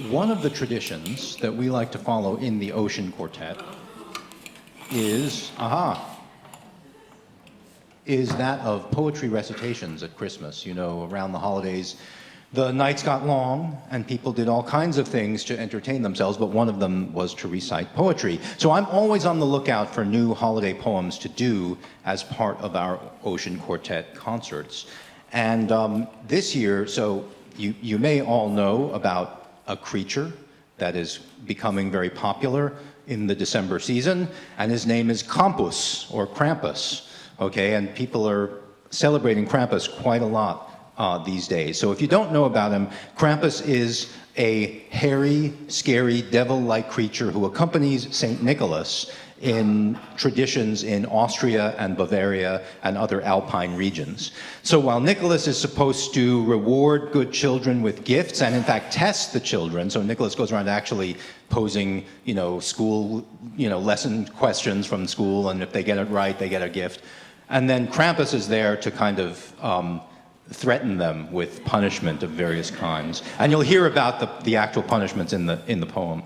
one of the traditions that we like to follow in the Ocean Quartet is that of poetry recitations at Christmas. You know, around the holidays, the nights got long and people did all kinds of things to entertain themselves, but one of them was to recite poetry. So I'm always on the lookout for new holiday poems to do as part of our Ocean Quartet concerts. And this year, so you may all know about a creature that is becoming very popular in the December season, and his name is Krampus, or Krampus. Okay, and people are celebrating Krampus quite a lot these days. So if you don't know about him, Krampus is a hairy, scary, devil-like creature who accompanies St. Nicholas in traditions in Austria and Bavaria and other alpine regions. So while Nicholas is supposed to reward good children with gifts and in fact test the children, so Nicholas goes around actually posing, school, lesson questions from school, and if they get it right, they get a gift. And then Krampus is there to kind of threaten them with punishment of various kinds. And you'll hear about the actual punishments in the poem.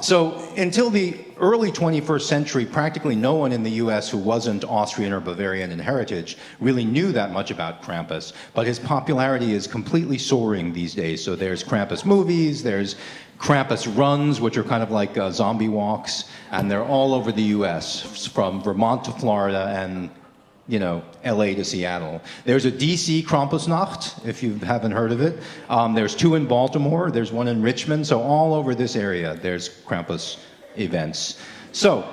So until the early 21st century, practically no one in the US who wasn't Austrian or Bavarian in heritage really knew that much about Krampus, but his popularity is completely soaring these days. So there's Krampus movies, there's Krampus runs, which are kind of like zombie walks, and they're all over the US, from Vermont to Florida and LA to Seattle. There's a DC Krampusnacht, if you haven't heard of it. There's two in Baltimore, there's one in Richmond, so all over this area there's Krampus events. So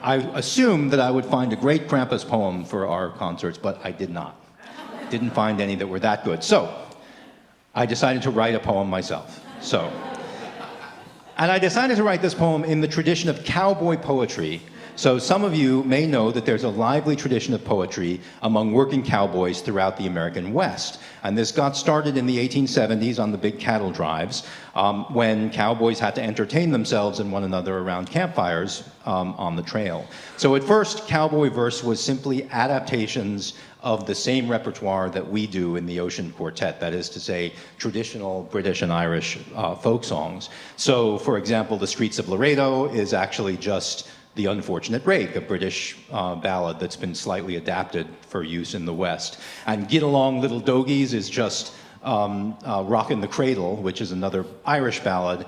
I assumed that I would find a great Krampus poem for our concerts, but I did not. Didn't find any that were that good. So I decided to write a poem myself. And I decided to write this poem in the tradition of cowboy poetry. So some of you may know that there's a lively tradition of poetry among working cowboys throughout the American West. And this got started in the 1870s on the big cattle drives, when cowboys had to entertain themselves and one another around campfires on the trail. So at first, cowboy verse was simply adaptations of the same repertoire that we do in the Ocean Quartet, that is to say, traditional British and Irish folk songs. So, for example, The Streets of Laredo is actually just The Unfortunate Rake, a British ballad that's been slightly adapted for use in the West. And Get Along Little Dogies is just Rockin' the Cradle, which is another Irish ballad,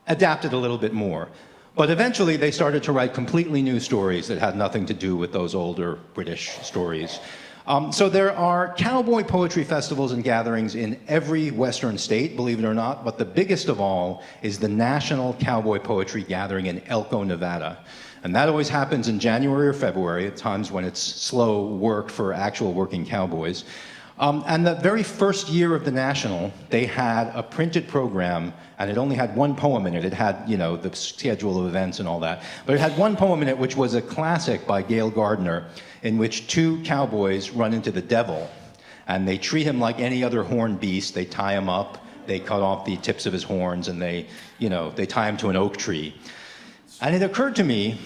adapted a little bit more. But eventually they started to write completely new stories that had nothing to do with those older British stories. So there are cowboy poetry festivals and gatherings in every Western state, believe it or not, but the biggest of all is the National Cowboy Poetry Gathering in Elko, Nevada. And that always happens in January or February, at times when it's slow work for actual working cowboys. And the very first year of the National, they had a printed program, and it only had one poem in it. It had, the schedule of events and all that. But it had one poem in it, which was a classic by Gail Gardner, in which two cowboys run into the devil. And they treat him like any other horned beast. They tie him up, they cut off the tips of his horns, and they tie him to an oak tree. And it occurred to me,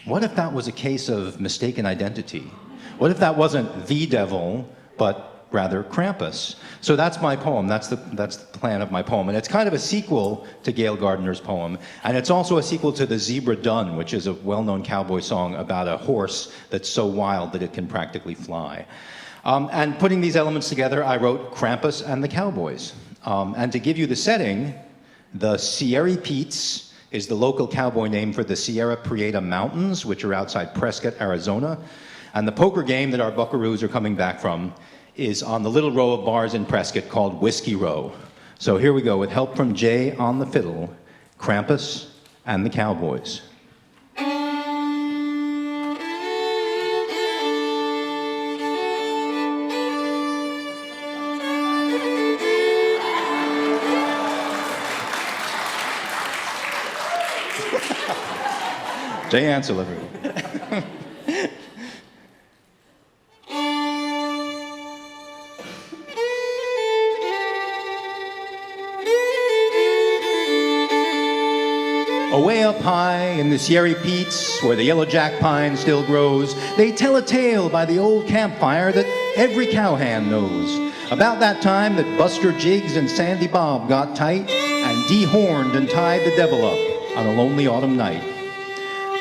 what if that was a case of mistaken identity? What if that wasn't the devil, but rather Krampus? So that's my poem. That's the plan of my poem. And it's kind of a sequel to Gail Gardner's poem. And it's also a sequel to The Zebra Dun, which is a well-known cowboy song about a horse that's so wild that it can practically fly. And putting these elements together, I wrote Krampus and the Cowboys. And to give you the setting, the Sierry Peaks is the local cowboy name for the Sierra Prieta Mountains, which are outside Prescott, Arizona. And the poker game that our buckaroos are coming back from is on the little row of bars in Prescott called Whiskey Row. So here we go, with help from Jay on the fiddle, Krampus and the Cowboys. Jay Ansill, everyone. Away up high in the Sierry Peaks, where the yellow jack pine still grows, they tell a tale by the old campfire that every cowhand knows. About that time that Buster Jiggs and Sandy Bob got tight, and dehorned and tied the devil up on a lonely autumn night.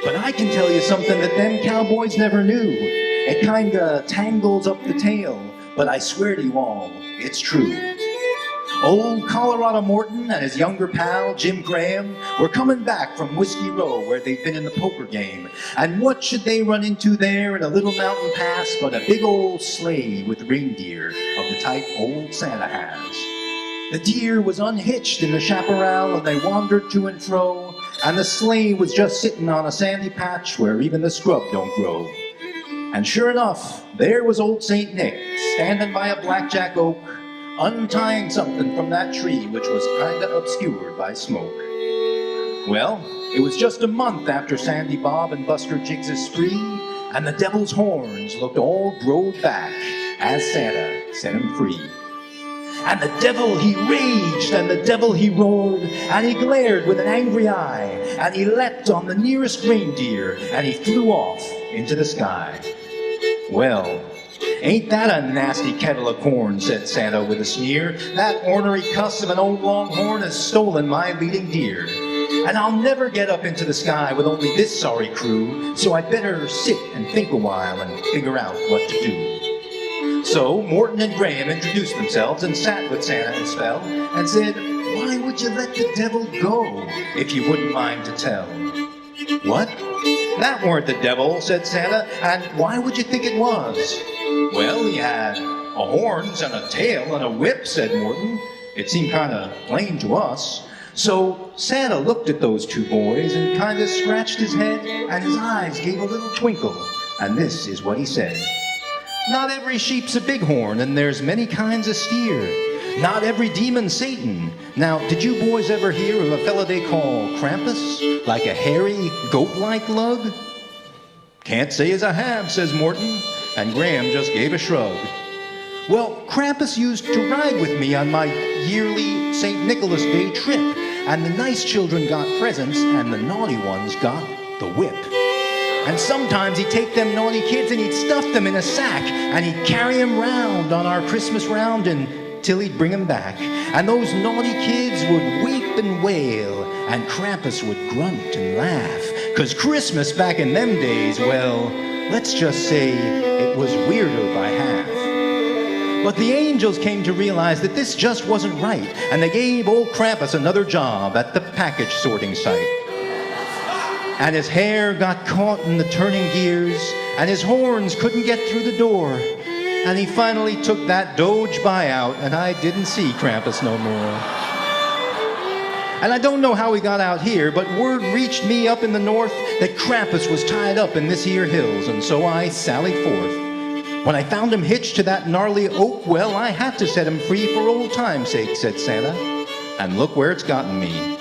But I can tell you something that them cowboys never knew. It kinda tangles up the tale, but I swear to you all, it's true. Old Colorado Morton and his younger pal, Jim Graham, were coming back from Whiskey Row where they'd been in the poker game. And what should they run into there in a little mountain pass but a big old sleigh with reindeer of the type old Santa has. The deer was unhitched in the chaparral and they wandered to and fro, and the sleigh was just sitting on a sandy patch where even the scrub don't grow. And sure enough, there was old St. Nick standing by a blackjack oak, untying something from that tree which was kinda obscured by smoke. Well, it was just a month after Sandy Bob and Buster Jiggs' spree, and the devil's horns looked all growed back as Santa set him free. And the devil he raged, and the devil he roared, and he glared with an angry eye, and he leapt on the nearest reindeer, and he flew off into the sky. Well, ain't that a nasty kettle of corn, said Santa with a sneer. That ornery cuss of an old longhorn has stolen my leading deer. And I'll never get up into the sky with only this sorry crew, so I'd better sit and think a while and figure out what to do. So Morton and Graham introduced themselves and sat with Santa a spell and said, why would you let the devil go, if you wouldn't mind to tell? What? That weren't the devil, said Santa, and why would you think it was? Well, he had a horns and a tail and a whip, said Morton. It seemed kind of plain to us. So Santa looked at those two boys and kind of scratched his head, and his eyes gave a little twinkle, and this is what he said. Not every sheep's a bighorn, and there's many kinds of steer. Not every demon's Satan. Now, did you boys ever hear of a fella they call Krampus? Like a hairy, goat-like lug? Can't say as I have, says Morton, and Graham just gave a shrug. Well, Krampus used to ride with me on my yearly St. Nicholas Day trip, and the nice children got presents, and the naughty ones got the whip. And sometimes he'd take them naughty kids and he'd stuff them in a sack, and he'd carry them round on our Christmas round until he'd bring them back. And those naughty kids would weep and wail, and Krampus would grunt and laugh, 'cause Christmas back in them days, well, let's just say it was weirder by half. But the angels came to realize that this just wasn't right, and they gave old Krampus another job at the package sorting site. And his hair got caught in the turning gears, and his horns couldn't get through the door. And he finally took that Doge buyout, and I didn't see Krampus no more. And I don't know how he got out here, but word reached me up in the north that Krampus was tied up in this here hills, and so I sallied forth. When I found him hitched to that gnarly oak, well, I had to set him free for old time's sake, said Santa. And look where it's gotten me.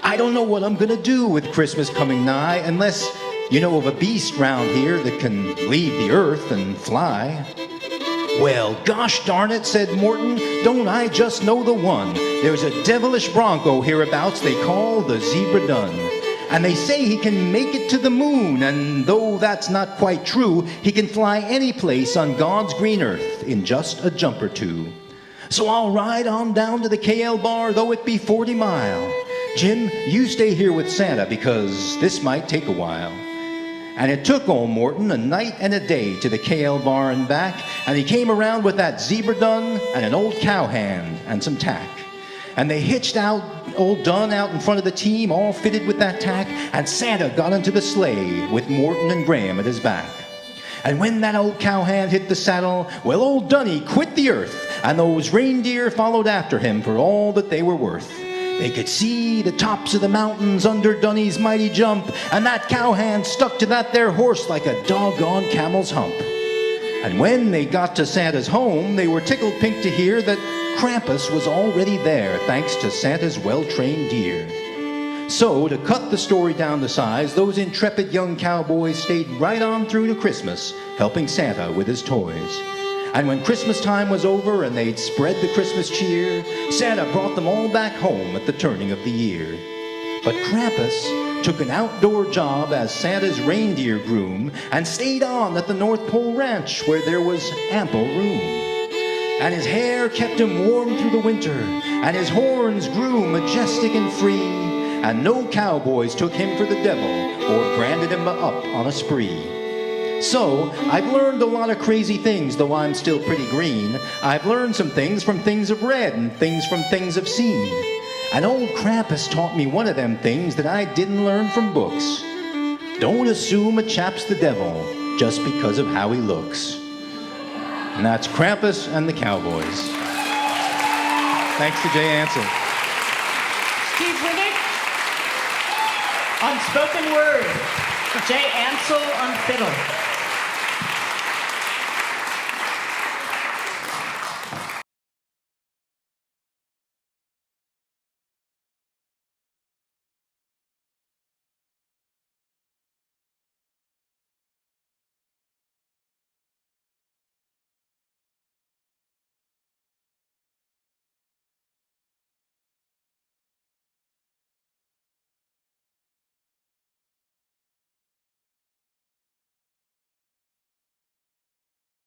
I don't know what I'm gonna do with Christmas coming nigh, unless you know of a beast round here that can leave the earth and fly. Well, gosh darn it, said Morton, don't I just know the one? There's a devilish bronco hereabouts they call the Zebra Dun. And they say he can make it to the moon, and though that's not quite true, he can fly any place on God's green earth in just a jump or two. So I'll ride on down to the KL bar, though it be 40 mile. Jim, you stay here with Santa, because this might take a while. And it took old Morton a night and a day to the KL bar and back, and he came around with that Zebra Dun and an old cowhand and some tack. And they hitched out old Dun out in front of the team, all fitted with that tack, and Santa got into the sleigh with Morton and Graham at his back. And when that old cowhand hit the saddle, well, old Dunny quit the earth, and those reindeer followed after him for all that they were worth. They could see the tops of the mountains under Dunny's mighty jump, and that cowhand stuck to that there horse like a doggone camel's hump. And when they got to Santa's home, they were tickled pink to hear that Krampus was already there, thanks to Santa's well-trained deer. So, to cut the story down to size, those intrepid young cowboys stayed right on through to Christmas, helping Santa with his toys. And when Christmas time was over and they'd spread the Christmas cheer, Santa brought them all back home at the turning of the year. But Krampus took an outdoor job as Santa's reindeer groom and stayed on at the North Pole Ranch where there was ample room. and his hair kept him warm through the winter, and his horns grew majestic and free, and no cowboys took him for the devil or branded him up on a spree. So, I've learned a lot of crazy things, though I'm still pretty green. I've learned some things from things I've read and things from things I've seen. And old Krampus taught me one of them things that I didn't learn from books. Don't assume a chap's the devil just because of how he looks. And that's Krampus and the Cowboys. Thanks to Jay Ansill. Steve Winick on spoken word. Jay Ansill on fiddle.